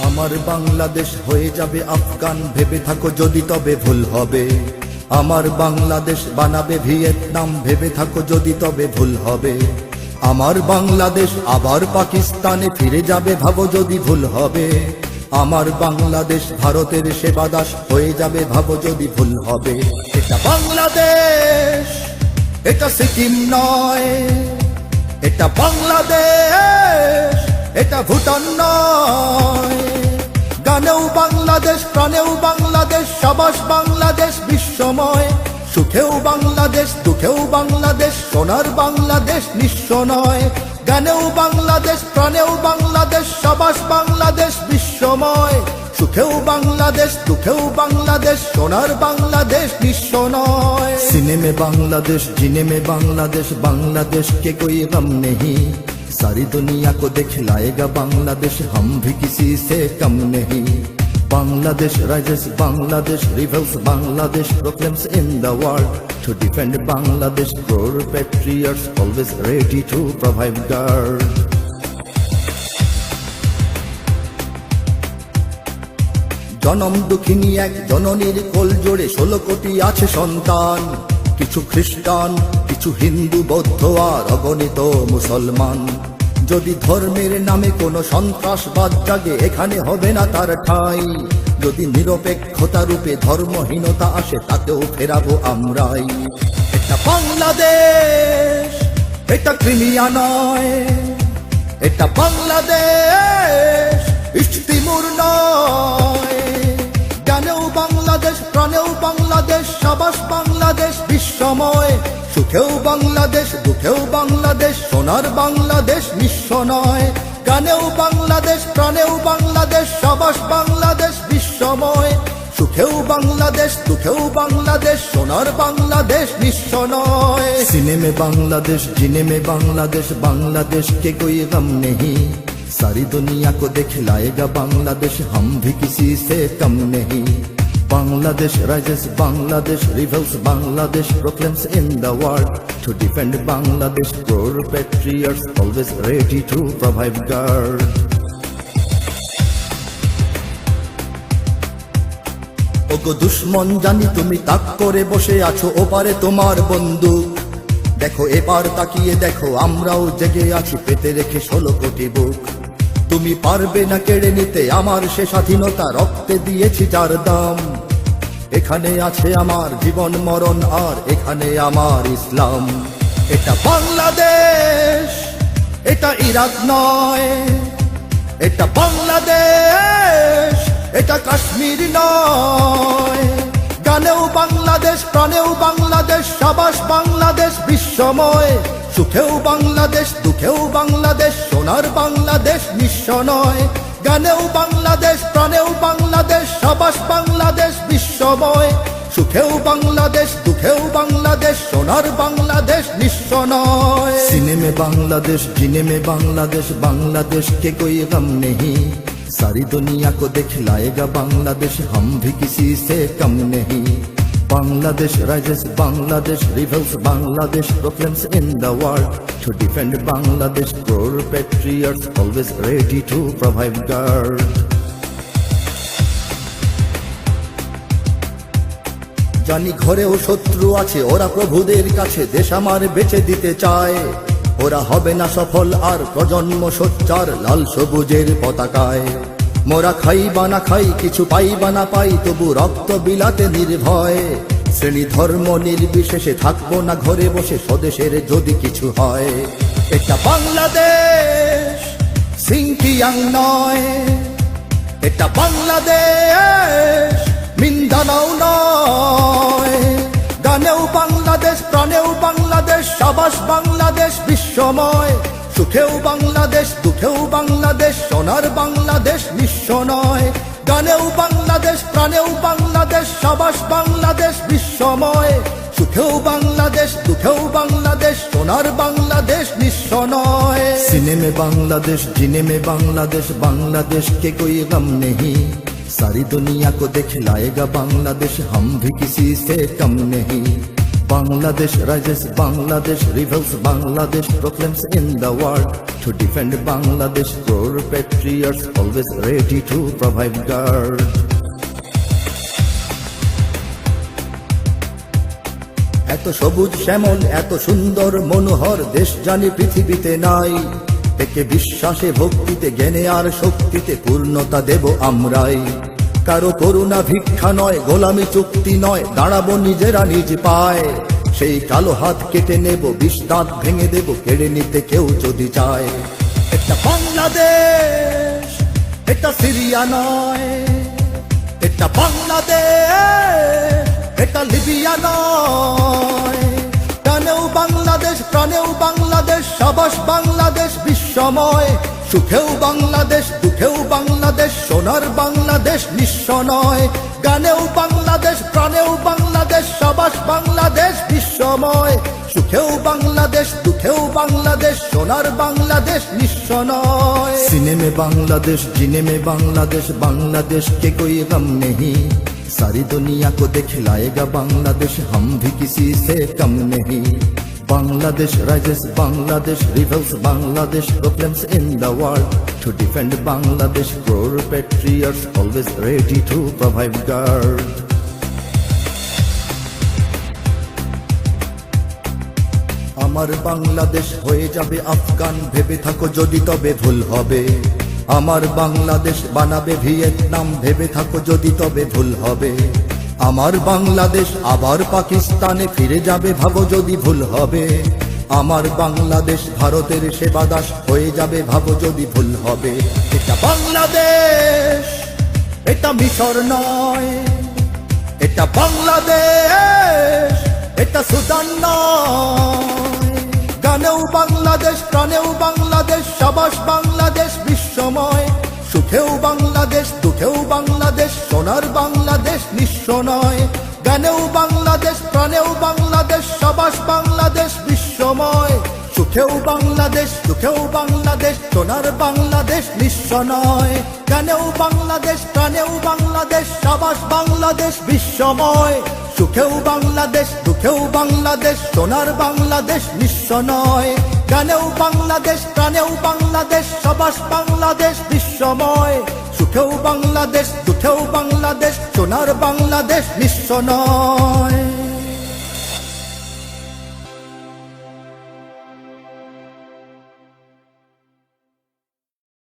আমার বাংলাদেশ হয়ে যাবে আফগান, ভেবে থাকো যদি তবে ভুল হবে। আমার বাংলাদেশ বানাবে ভিয়েতনাম, ভেবে থাকো যদি তবে ভুল হবে। আমার বাংলাদেশ আবার পাকিস্তানে ফিরে যাবে, ভাবো যদি ভুল হবে। আমার বাংলাদেশ ভারতের সেবাদাস হয়ে যাবে, ভাবো যদি ভুল হবে। এটা বাংলাদেশ, এটা সিকিম নয়। এটা বাংলাদেশ, এটা ভুটান নয়। গানেও বাংলাদেশ, প্রাণেও বাংলাদেশ, সাবাস বাংলাদেশ বিশ্বময়। সুখেও বাংলাদেশ, দুঃখেও বাংলাদেশ, সোনার বাংলাদেশ নিঃস্ব নয়। গানেও বাংলাদেশ, প্রাণেও বাংলাদেশ, সাবাস বাংলাদেশ বিশ্বময়। সুখেও বাংলাদেশ, দুঃখেও বাংলাদেশ, সোনার বাংলাদেশ নিঃস্ব নয়। सीने में बांग्लादेश, जीने में बांग्लादेश, बांग्लादेश के कोई गम नहीं। सारी दुनिया को दिखलाएगा बांग्लादेश, हम भी किसी से कम नहीं। Bangladesh rises, Bangladesh rebels, Bangladesh proclaims in the world. To defend Bangladesh, crore patriots always ready to provide guard. জনম দুঃখিনী এক জননীর কোল জোড়ে 16 কোটি আছে সন্তান। কিছু খ্রিস্টান, কিছু হিন্দু, বৌদ্ধ আর অগণিত মুসলমান। যদি ধর্মের নামে কোনো সন্ত্রাসবাদ জাগে, এখানে হবে না তার ঠাঁই। যদি নিরপেক্ষতা রূপে ধর্মহীনতা আসে, তাতেও ফেরাবো আমরাই। এটা বাংলাদেশ, এটা ক্রিমিয়া নয়। এটা বাংলাদেশ, ইস্ট তিমুর নয়। গানেও বাংলাদেশ, প্রাণেও বাংলাদেশ, সাবাস বাংলাদেশ বিশ্বময়। সুখেও বাংলাদেশ, দুঃখেও বাংলাদেশ, সোনার বাংলাদেশ নিঃস্ব নয়। গানেও বাংলাদেশ, প্রাণেও বাংলাদেশ, সাবাস বাংলাদেশ বিশ্বময়। সুখেও বাংলাদেশ, দুঃখেও বাংলাদেশ, সোনার বাংলাদেশ নিঃস্ব নয়। सीने में बांग्लादेश, जीने में बांग्लादेश, बांग्लादेश के कोई गम नहीं। सारी दुनिया को दिखलाएगा बांग्लादेश, हम भी किसी से कम नहीं। Bangladesh rises, Bangladesh rebels, Bangladesh proclaims in the world. To defend Bangladesh, crore patriots always ready to provide guard. ওগো দুশ্মন জানি তুমি তাক করে বসে আছো, ওপারে তোমার বন্দুক। দেখো এবার তাকিয়ে দেখো, আমরাও জেগে আছি পেতে রেখে 16 কোটি বুক। তুমি পারবে না কেড়ে নিতে আমার সে স্বাধীনতা, রক্তে দিয়েছি যার দাম। এখানে আছে আমার জীবন মরণ, আর এখানে আমার ইসলাম। এটা বাংলাদেশ, এটা ইরাক নয়। এটা বাংলাদেশ, এটা কাশ্মীর নয়। গানেও বাংলাদেশ, প্রাণেও বাংলাদেশ, সাবাস বাংলাদেশ বিশ্বময়। সুখেও বাংলাদেশ, দুঃখেও বাংলাদেশ, সোনার বাংলাদেশ নিঃস্ব নয়। গানেও বাংলাদেশ, প্রাণেও বাংলাদেশ, সাবাস বাংলাদেশ বিশ্বময়। সুখেও বাংলাদেশ, দুঃখেও বাংলাদেশ, সোনার বাংলাদেশ নিঃস্ব নয়। सीने में बांग्लादेश, जीने में बांग्लादेश, बांग्लादेश के कोई गम नहीं। सारी दुनिया को दिखलाएगा बांग्लादेश, हम भी किसी से कम नहीं। Bangladesh rises, Bangladesh rebels, Bangladesh proclaims in the world. To defend Bangladesh, crore patriots always ready to provide guard. জানি ঘরেও শত্রু আছে, ওরা প্রভুদের কাছে দেশ আমার বেচে দিতে চায়। ওরা হবে না সফল আর প্রজন্ম সোচ্চার লাল সবুজের পতাকায়। মোরা খাই বা না খাই, কিছু পাই বা না পাই, তবু রক্ত বিলাতে নির্ভয়। শ্রেণী ধর্ম নির্বিশেষে থাকবো না ঘরে বসে, স্বদেশের যদি কিছু হয়। এটা বাংলাদেশ, সিংকিয়াং নয়। এটা বাংলাদেশ, মিন্দানাও নয়। গানেও বাংলাদেশ, প্রাণেও বাংলাদেশ, সাবাস বাংলাদেশ বিশ্বময়। সুখেও বাংলাদেশ, দুঃখেও বাংলাদেশ, সোনার বাংলাদেশ নিঃস্ব নয়। গানেও বাংলাদেশ, প্রাণেও বাংলাদেশ, সাবাস বাংলাদেশ বিশ্বময়। সুখেও বাংলাদেশ, দুঃখেও বাংলাদেশ, সোনার বাংলাদেশ নিঃস্ব নয়। सीने में बांग्लादेश, जीने में बांग्लादेश, बांग्लादेश के कोई गम नहीं। सारी दुनिया को दिखलाएगा बांग्लादेश, हम भी किसी से कम नहीं। Bangladesh rises, Bangladesh rebels, Bangladesh proclaims in the world. To defend Bangladesh, core patriots always ready to provide guard. এত সবুজ শ্যামল, এত সুন্দর মনোহর দেশ জানি পৃথিবীতে নাই। একে বিশ্বাসে ভক্তিতে জ্ঞানে আর শক্তিতে পূর্ণতা দেব আমরাই। কারো করুণা ভিক্ষা নয়, গোলামি চুক্তি নয়, দাঁড়াবো নিজেরা নিজ পায়। সেই কালো হাত কেটে নেব, বিষ দাঁত ভেঙে দেব, কেড়ে নিতে কেউ যদি চায়। এটা বাংলাদেশ, এটা সিরিয়া নয়। এটা বাংলাদেশ, এটা লিবিয়া নয়। টানেও বাংলাদেশ, প্রাণেও বাংলাদেশ, সাবাস বাংলাদেশ বিশ্বময়। সুখেও বাংলাদেশ, দুঃখেও বাংলাদেশ, সোনার বাংলাদেশ নিঃস্ব নয়। গানেও বাংলাদেশ, প্রাণেও বাংলাদেশ, সাবাস বাংলাদেশ বিশ্বময়। সুখেও বাংলাদেশ, দুঃখেও বাংলাদেশ, সোনার বাংলাদেশ নিঃস্ব নয়। सीने में बांग्लादेश, जीने में बांग्लादेश, बांग्लादेश के कोई गम नहीं। सारी दुनिया को दिखलाएगा बांग्लादेश, हम भी किसी से कम नहीं। Bangladesh rises, Bangladesh rebels, Bangladesh proclaims in the world. To defend Bangladesh, core patriots always ready to provide guard. আমার বাংলাদেশ হয়ে যাবে আফগান, ভেবে থাকো যদি তবে ভুল হবে। আমার বাংলাদেশ বানাবে ভিয়েতনাম, ভেবে থাকো যদি তবে ভুল হবে। আমার বাংলাদেশ আবার পাকিস্তানে ফিরে যাবে, ভাবো যদি ভুল হবে। আমার বাংলাদেশ ভারতের সেবাদাস হয়ে যাবে, ভাবো যদি ভুল হবে। এটা বাংলাদেশ, এটা মিশর নয়। এটা বাংলাদেশ, এটা সুদান নয়। গানেও বাংলাদেশ, প্রাণেও বাংলাদেশ, সাবাস বাংলাদেশ বিশ্বময়। সুখেও বাংলাদেশ, দুঃখেও বাংলাদেশ, সোনার বাংলাদেশ নিঃস্ব নয়। গানেও বাংলাদেশ, প্রাণেও বাংলাদেশ, সাবাস বাংলাদেশ বিশ্বময়। সুখেও বাংলাদেশ, দুঃখেও বাংলাদেশ, সোনার বাংলাদেশ নিঃস্ব নয়। গানেও বাংলাদেশ, প্রাণেও বাংলাদেশ, সাবাস বাংলাদেশ বিশ্বময়। সুখেও বাংলাদেশ, দুঃখেও বাংলাদেশ, সোনার বাংলাদেশ নিঃস্ব নয়। গানেও বাংলাদেশ, প্রাণেও বাংলাদেশ, সাবাস বাংলাদেশ বিশ্বময়। সুখেও বাংলাদেশ, দুঃখেও বাংলাদেশ, সোনার বাংলাদেশ নিঃস্ব নয়।